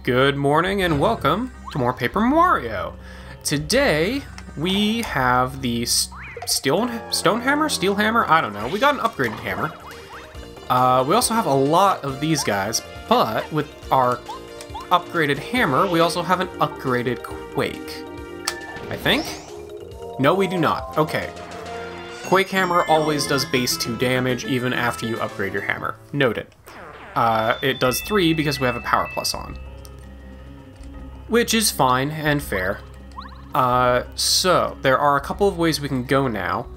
Good morning and welcome to more Paper Mario. Today we have the stone hammer? I don't know. We got an upgraded hammer. We also have a lot of these guys, but with our upgraded hammer, we also have an upgraded Quake. I think? No, we do not. Okay. Quake hammer always does base 2 damage even after you upgrade your hammer. Noted. It does 3 because we have a power plus on. Which is fine and fair. So, there are a couple of ways we can go now.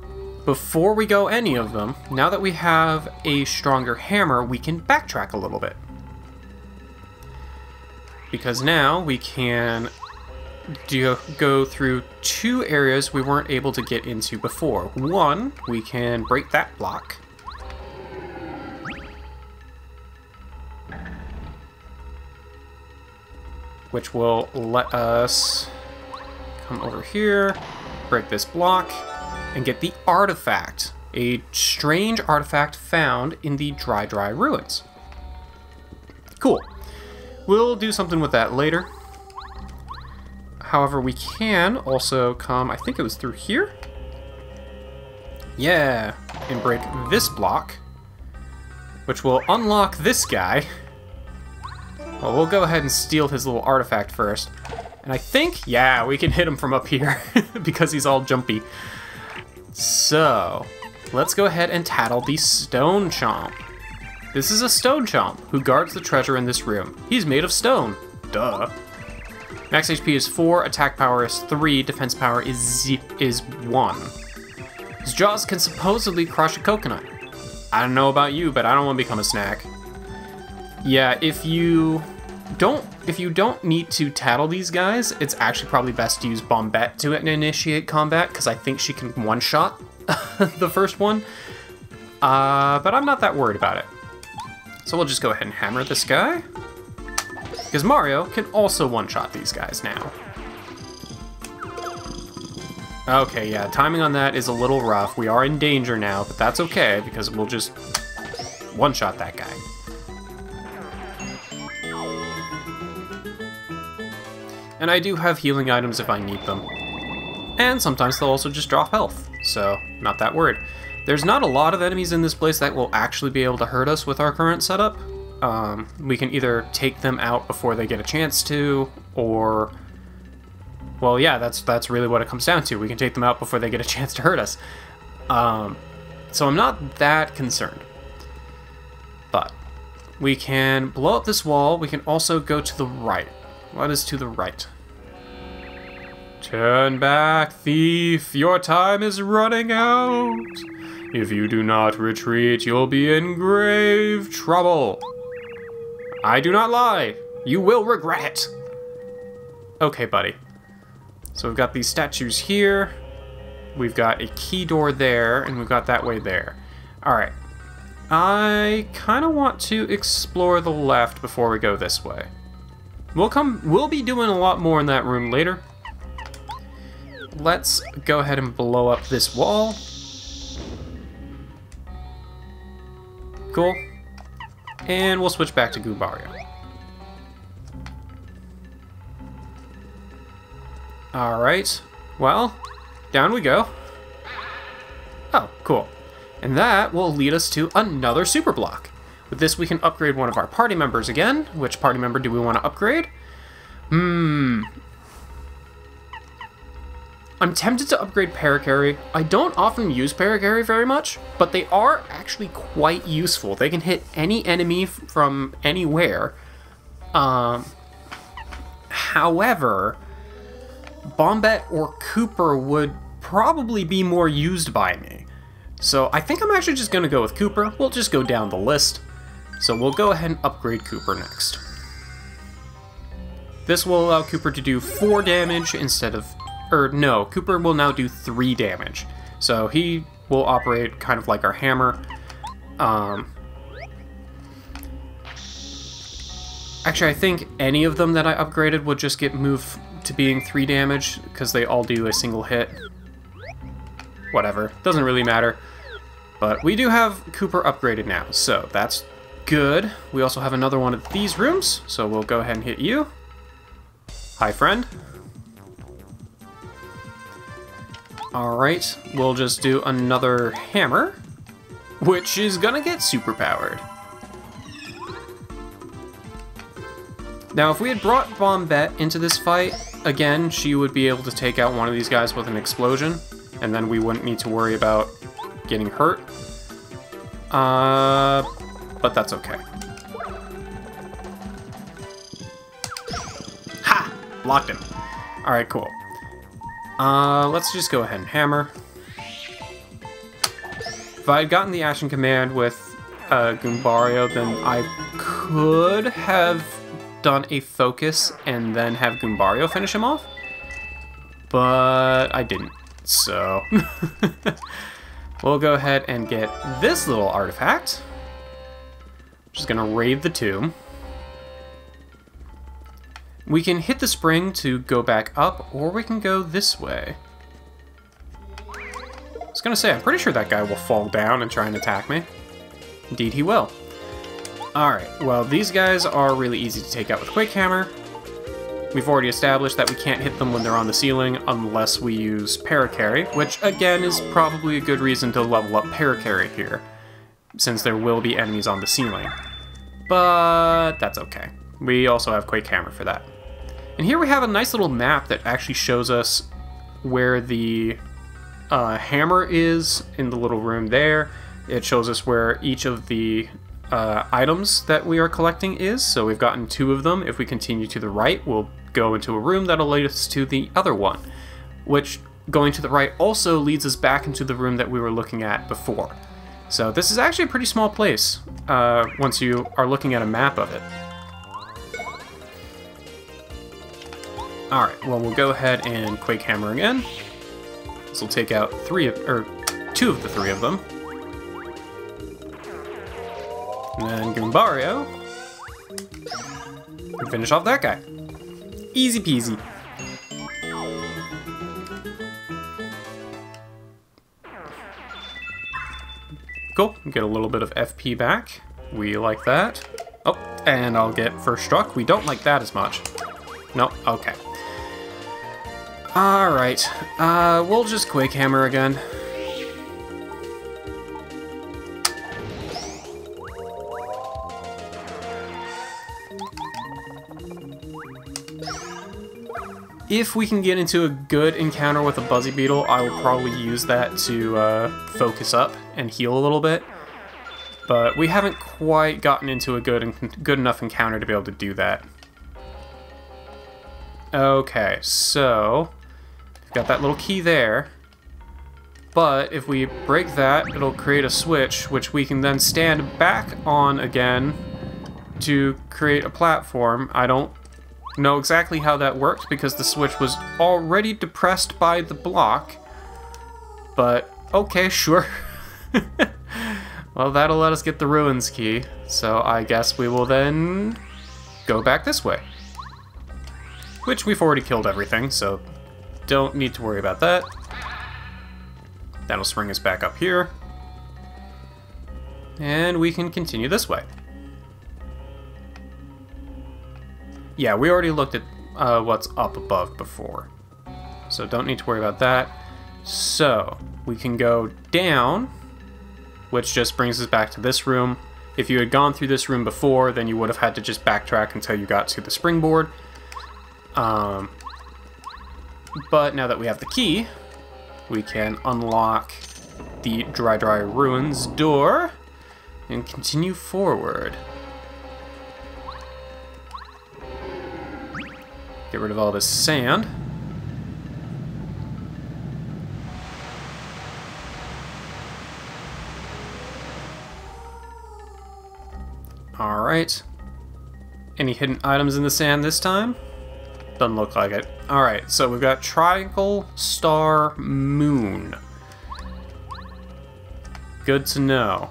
Before we go any of them, now that we have a stronger hammer, we can backtrack a little bit. Because now we can go through 2 areas we weren't able to get into before. One, we can break that block. Which will let us come over here, break this block, and get the artifact. A strange artifact found in the Dry Ruins. Cool. We'll do something with that later. However, we can also come, I think it was through here? Yeah, and break this block, which will unlock this guy. Well, we'll go ahead and steal his little artifact first. And I think, yeah, we can hit him from up here because he's all jumpy. So, let's go ahead and tattle the Stone Chomp. This is a Stone Chomp who guards the treasure in this room. He's made of stone. Duh. Max HP is 4, attack power is 3, defense power is 1. His jaws can supposedly crush a coconut. I don't know about you, but I don't want to become a snack. Yeah, if you don't need to tattle these guys, it's actually probably best to use Bombette to initiate combat, because I think she can one-shot the first one. But I'm not that worried about it. So we'll just go ahead and hammer this guy. Because Mario can also one-shot these guys now. Okay, yeah, timing on that is a little rough. We are in danger now, but that's okay, because we'll just one-shot that guy. And I do have healing items if I need them. And sometimes they'll also just drop health, so not that worried. There's not a lot of enemies in this place that will actually be able to hurt us with our current setup. We can either take them out before they get a chance to, or... Well, yeah, that's really what it comes down to. We can take them out before they get a chance to hurt us. So I'm not that concerned. But we can blow up this wall. We can also go to the right. What is to the right? Turn back, thief! Your time is running out! If you do not retreat, you'll be in grave trouble! I do not lie! You will regret it! Okay, buddy. So we've got these statues here, we've got a key door there, and we've got that way there. Alright. I kind of want to explore the left before we go this way. We'll be doing a lot more in that room later. Let's go ahead and blow up this wall. Cool. And we'll switch back to Mario. Alright. Well, down we go. Oh, cool. And that will lead us to another super block. With this, we can upgrade one of our party members again. Which party member do we want to upgrade? I'm tempted to upgrade Parakarry. I don't often use Parakarry very much, but they are actually quite useful. They can hit any enemy from anywhere. However, Bombette or Cooper would probably be more used by me. So I think I'm actually just going to go with Cooper. We'll just go down the list. So we'll go ahead and upgrade Cooper next. This will allow Cooper to do 4 damage instead of... Or no, Cooper will now do 3 damage. So he will operate kind of like our hammer. Actually, I think any of them that I upgraded would just get moved to being 3 damage, because they all do a single hit. Whatever, doesn't really matter. But we do have Cooper upgraded now, so that's good. We also have another one of these rooms, so we'll go ahead and hit you. Hi, friend. Alright, we'll just do another hammer, which is gonna get superpowered. Now, if we had brought Bombette into this fight, again, she would be able to take out one of these guys with an explosion, and then we wouldn't need to worry about getting hurt. But that's okay. Ha! Locked him. Alright, cool. Let's just go ahead and hammer. If I had gotten the action command with Goombario, then I could have done a focus and then have Goombario finish him off. But I didn't, so... We'll go ahead and get this little artifact. Just gonna raid the tomb. We can hit the spring to go back up, or we can go this way. I was gonna say, I'm pretty sure that guy will fall down and try and attack me. Indeed he will. Alright, well, these guys are really easy to take out with Quick Hammer. We've already established that we can't hit them when they're on the ceiling unless we use Paracarry, which again is probably a good reason to level up Paracarry here, since there will be enemies on the ceiling. But that's okay. We also have Quake Hammer for that. And here we have a nice little map that actually shows us where the hammer is in the little room there. It shows us where each of the items that we are collecting is. So we've gotten 2 of them. If we continue to the right, we'll go into a room that'll lead us to the other one, which going to the right also leads us back into the room that we were looking at before. So this is actually a pretty small place once you are looking at a map of it. Alright, well, we'll go ahead and Quake Hammer again. This will take out 2 of the 3 of them. And then Goombario. And finish off that guy. Easy peasy. Cool, get a little bit of FP back. We like that. Oh, and I'll get first struck. We don't like that as much. No, okay. Alright, we'll just Quake Hammer again. If we can get into a good encounter with a Buzzy Beetle, I will probably use that to focus up and heal a little bit. But we haven't quite gotten into a good enough encounter to be able to do that. Okay, so we've got that little key there. But if we break that, it'll create a switch, which we can then stand back on again to create a platform. I don't know exactly how that worked because the switch was already depressed by the block. But, okay, sure. Well, that'll let us get the Ruins key. So I guess we will then go back this way. Which we've already killed everything, so don't need to worry about that. That'll spring us back up here. And we can continue this way. Yeah, we already looked at what's up above before. So don't need to worry about that. So, we can go down, which just brings us back to this room. If you had gone through this room before, then you would have had to just backtrack until you got to the springboard. But now that we have the key, we can unlock the Dry Ruins door and continue forward. Get rid of all this sand. Alright. Any hidden items in the sand this time? Doesn't look like it. Alright, so we've got Triangle, Star, Moon. Good to know.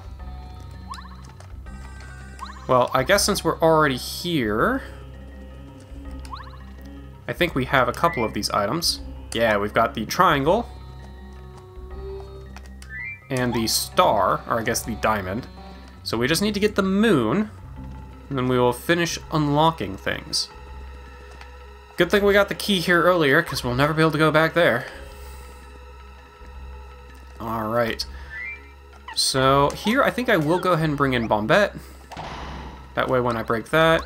Well, I guess since we're already here, I think we have a couple of these items. Yeah, we've got the triangle and the star, or I guess the diamond. So we just need to get the moon, and then we will finish unlocking things. Good thing we got the key here earlier, because we'll never be able to go back there. Alright. So, here I think I will go ahead and bring in Bombette. That way when I break that,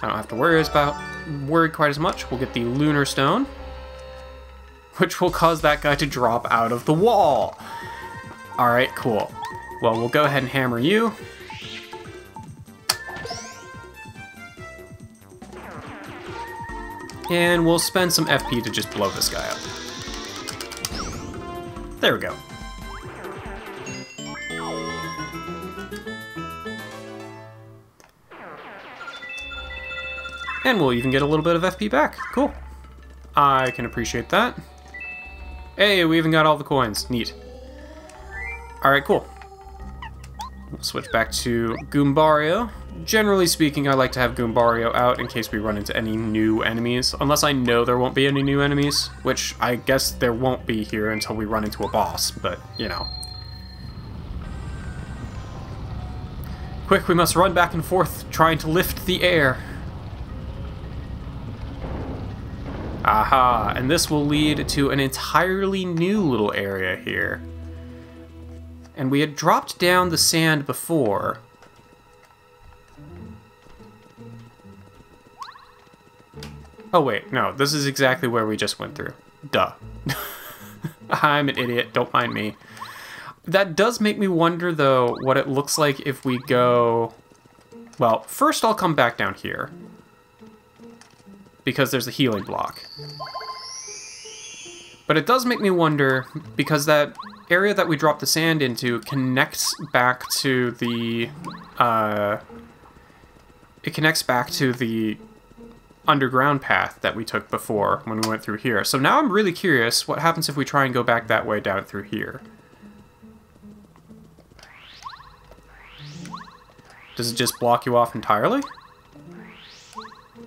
I don't have to worry quite as much. We'll get the Lunar Stone, which will cause that guy to drop out of the wall. Alright, cool. Well, we'll go ahead and hammer you. And we'll spend some FP to just blow this guy up. There we go. And we'll even get a little bit of FP back. Cool. I can appreciate that. Hey, we even got all the coins. Neat. Alright, cool. We'll switch back to Goombario. Generally speaking, I like to have Goombario out in case we run into any new enemies. Unless I know there won't be any new enemies, which I guess there won't be here until we run into a boss, but, you know. Quick, we must run back and forth, trying to lift the air. Aha, and this will lead to an entirely new little area here. And we had dropped down the sand before. Oh wait, no, this is exactly where we just went through. Duh. I'm an idiot, don't mind me. That does make me wonder, though, what it looks like if we go... Well, first I'll come back down here, because there's a healing block. But it does make me wonder, because that area that we dropped the sand into connects back to the... it connects back to the underground path that we took before when we went through here. So now I'm really curious what happens if we try and go back that way down through here. Does it just block you off entirely?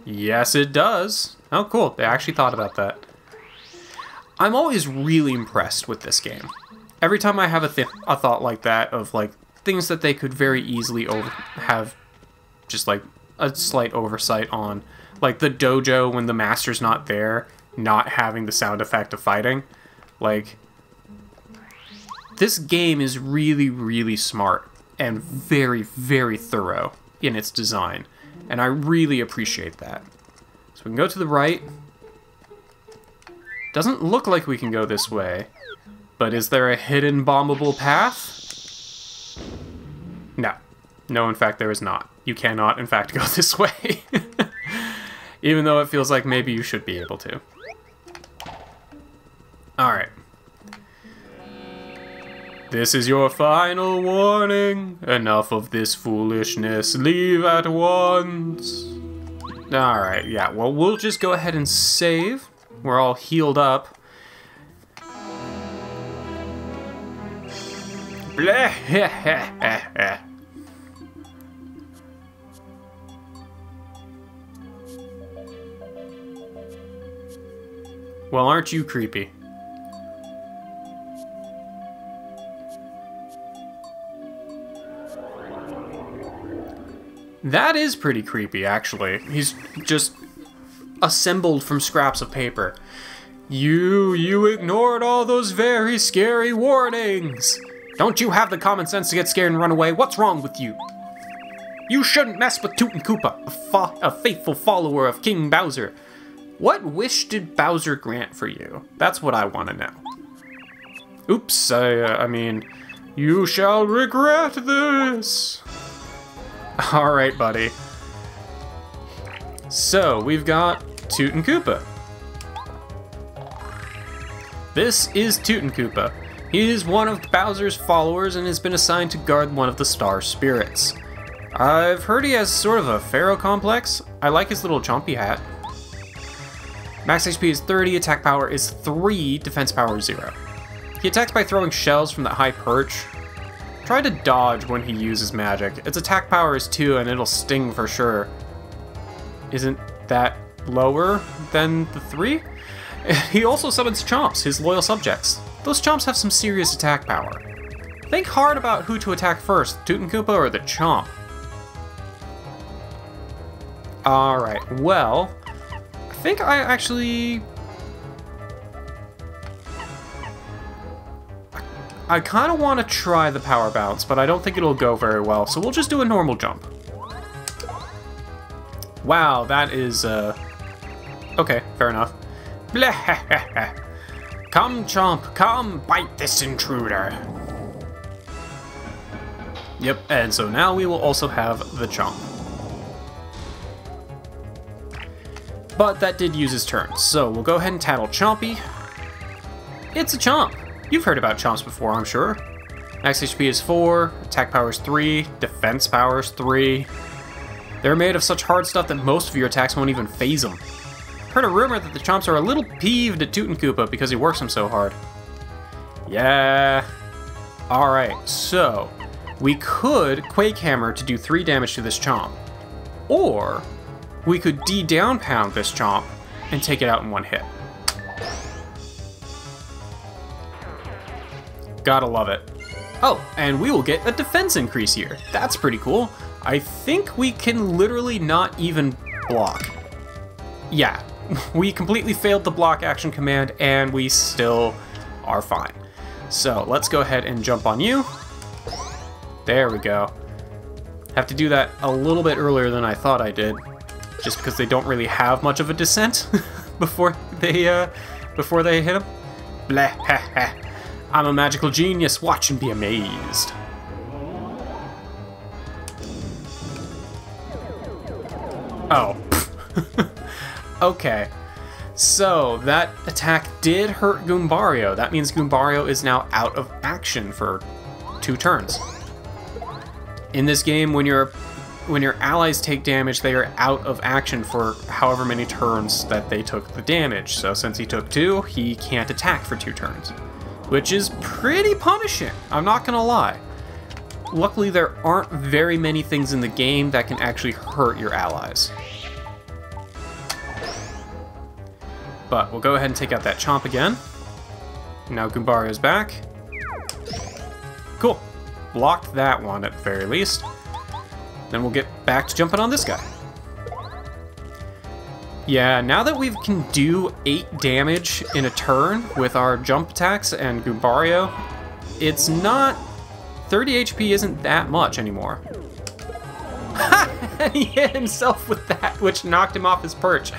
Yes, it does. Oh, cool. They actually thought about that. I'm always really impressed with this game. Every time I have a thought like that of, like, things that they could very easily have just, like, a slight oversight on. Like the dojo when the master's not there, not having the sound effect of fighting. Like, this game is really, really smart and very, very thorough in its design. And I really appreciate that. So we can go to the right. Doesn't look like we can go this way. But is there a hidden bombable path? No. No, in fact, there is not. You cannot, in fact, go this way. Even though it feels like maybe you should be able to. Alright. This is your final warning. Enough of this foolishness. Leave at once. Alright, yeah. Well, we'll just go ahead and save. We're all healed up. Blah. Well, aren't you creepy? That is pretty creepy, actually. He's just assembled from scraps of paper. You ignored all those very scary warnings! Don't you have the common sense to get scared and run away? What's wrong with you? You shouldn't mess with Tutankoopa, a faithful follower of King Bowser. What wish did Bowser grant for you? That's what I want to know. Oops, I mean, you shall regret this. Alright, buddy. So, we've got Tutankoopa. This is Tutankoopa. He is one of Bowser's followers and has been assigned to guard one of the star spirits. I've heard he has sort of a Pharaoh complex. I like his little chompy hat. Max HP is 30, attack power is 3, defense power is 0. He attacks by throwing shells from that high perch. Try to dodge when he uses magic. Its attack power is 2 and it'll sting for sure. Isn't that lower than the 3? He also summons Chomps, his loyal subjects. Those Chomps have some serious attack power. Think hard about who to attack first, Tutankoopa or the Chomp. Alright, well, I think I actually... I kind of want to try the power bounce, but I don't think it'll go very well, so we'll just do a normal jump. Wow, that is, okay, fair enough. Come, Chomp, come, bite this intruder. Yep, and so now we will also have the Chomp. But that did use his turn, so we'll go ahead and tattle Chompy. It's a Chomp! You've heard about Chomps before, I'm sure. Max HP is 4, attack power is 3, defense power is 3. They're made of such hard stuff that most of your attacks won't even phase them. Heard a rumor that the Chomps are a little peeved at Tutankoopa because he works them so hard. Yeah. Alright, so we could Quake Hammer to do 3 damage to this Chomp. Or we could D-down pound this Chomp and take it out in one hit. Gotta love it. Oh, and we will get a defense increase here. That's pretty cool. I think we can literally not even block. Yeah, we completely failed the block action command and we still are fine. So let's go ahead and jump on you. There we go. Have to do that a little bit earlier than I thought I did, just because they don't really have much of a descent before they hit him. Blah, ha, ha. I'm a magical genius, watch and be amazed. Oh. Okay. So, that attack did hurt Goombario. That means Goombario is now out of action for 2 turns. In this game, when your allies take damage, they are out of action for however many turns that they took the damage. So since he took 2, he can't attack for 2 turns. Which is pretty punishing, I'm not gonna lie. Luckily, there aren't very many things in the game that can actually hurt your allies. But we'll go ahead and take out that Chomp again. Now Goombario's back. Cool. Blocked that one at the very least. Then we'll get back to jumping on this guy. Yeah, now that we can do 8 damage in a turn with our jump attacks and Goombario, it's not... 30 HP isn't that much anymore. Ha! He hit himself with that, which knocked him off his perch,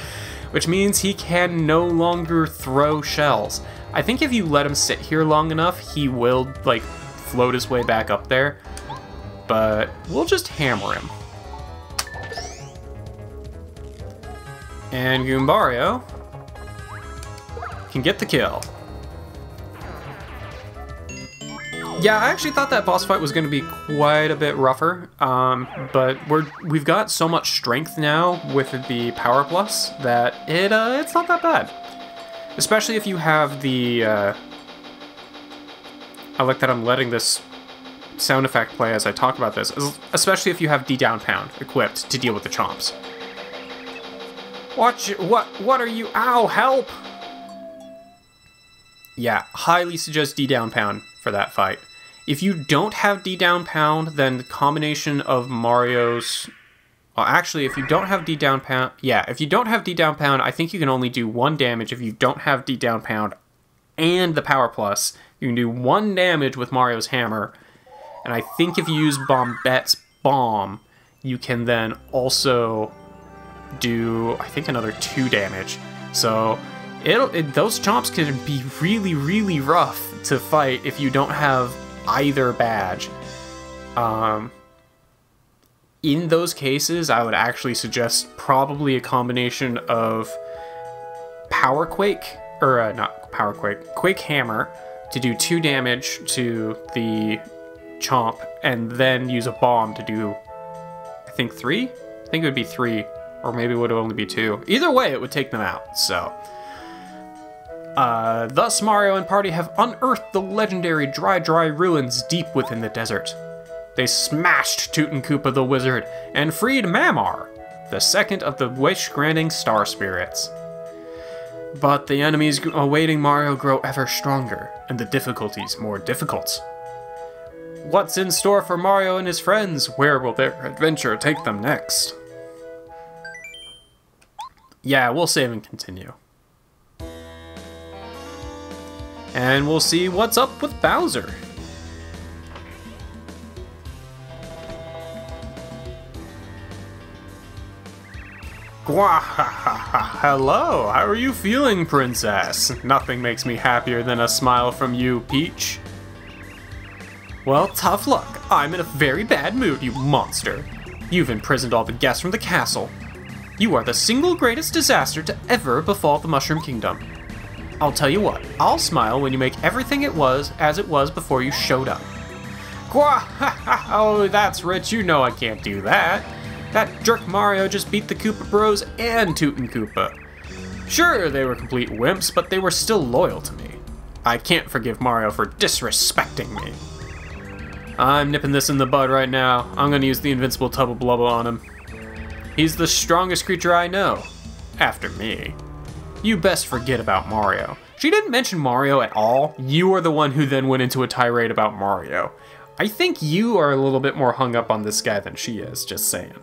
which means he can no longer throw shells. I think if you let him sit here long enough, he will, like, float his way back up there, but we'll just hammer him. And Goombario can get the kill. Yeah, I actually thought that boss fight was going to be quite a bit rougher, but we've got so much strength now with the Power Plus that it's not that bad. Especially if you have the... I like that I'm letting this sound effect play as I talk about this, especially if you have D-down pound equipped to deal with the Chomps. Watch it, what are you? Ow, help! Yeah, highly suggest D-down pound for that fight. If you don't have D-down pound, then the combination of Mario's... Well, actually, if you don't have D-down pound... Yeah, if you don't have D-down pound, I think you can only do 1 damage if you don't have D-down pound and the Power Plus. You can do 1 damage with Mario's hammer. And I think if you use Bombette's bomb, you can then also do, I think, another 2 damage. So those Chomps can be really, really rough to fight if you don't have either badge. In those cases, I would actually suggest probably a combination of Power Quake, or not Power Quake, Quake Hammer to do 2 damage to the Chomp, and then use a bomb to do, I think, 3? I think it would be 3. Or maybe it would only be 2. Either way, it would take them out, so. Thus, Mario and party have unearthed the legendary Dry ruins deep within the desert. They smashed Tutankoopa the Wizard and freed Mamar, the second of the wish-granting star spirits. But the enemies awaiting Mario grow ever stronger, and the difficulties more difficult. What's in store for Mario and his friends? Where will their adventure take them next? Yeah, we'll save and continue. And we'll see what's up with Bowser. Hello, how are you feeling, princess? Nothing makes me happier than a smile from you, Peach. Well, tough luck. I'm in a very bad mood, you monster. You've imprisoned all the guests from the castle. You are the single greatest disaster to ever befall the Mushroom Kingdom. I'll tell you what, I'll smile when you make everything it was as it was before you showed up. Oh, that's rich, you know I can't do that. That jerk Mario just beat the Koopa Bros and Tutankoopa. Sure, they were complete wimps, but they were still loyal to me. I can't forgive Mario for disrespecting me. I'm nipping this in the bud right now. I'm gonna use the invincible Tubba Blubba on him. He's the strongest creature I know. After me. You best forget about Mario. She didn't mention Mario at all. You are the one who then went into a tirade about Mario. I think you are a little bit more hung up on this guy than she is, just saying.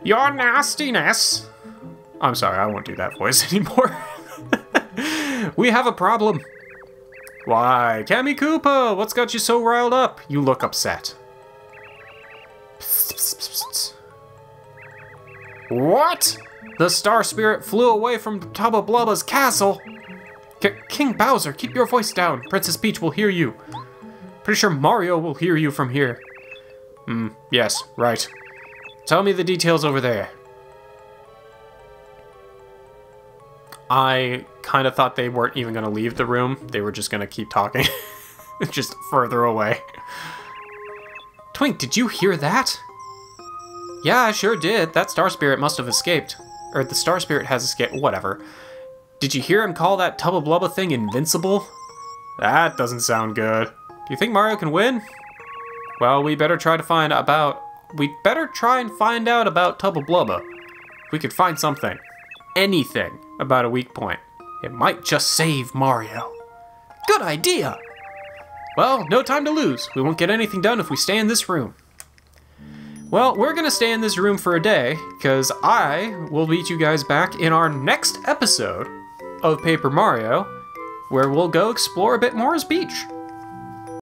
Your nastiness. I'm sorry, I won't do that voice anymore. We have a problem. Why, Kammy Koopa, what's got you so riled up? You look upset. What? The Star Spirit flew away from Tubba Blubba's castle. King Bowser, keep your voice down. Princess Peach will hear you. Pretty sure Mario will hear you from here. Yes, right. Tell me the details over there. I kind of thought they weren't even going to leave the room. They were just going to keep talking. Just further away. Twink, did you hear that? Yeah, I sure did. That Star Spirit must have escaped. Or the Star Spirit has escaped, whatever. Did you hear him call that Tubba Blubba thing invincible? That doesn't sound good. Do you think Mario can win? Well, we better try and find out about Tubba Blubba. If we could find something, anything, about a weak point, it might just save Mario. Good idea! Well, no time to lose. We won't get anything done if we stay in this room. Well, we're gonna stay in this room for a day, because I will meet you guys back in our next episode of Paper Mario, where we'll go explore a bit more as Peach.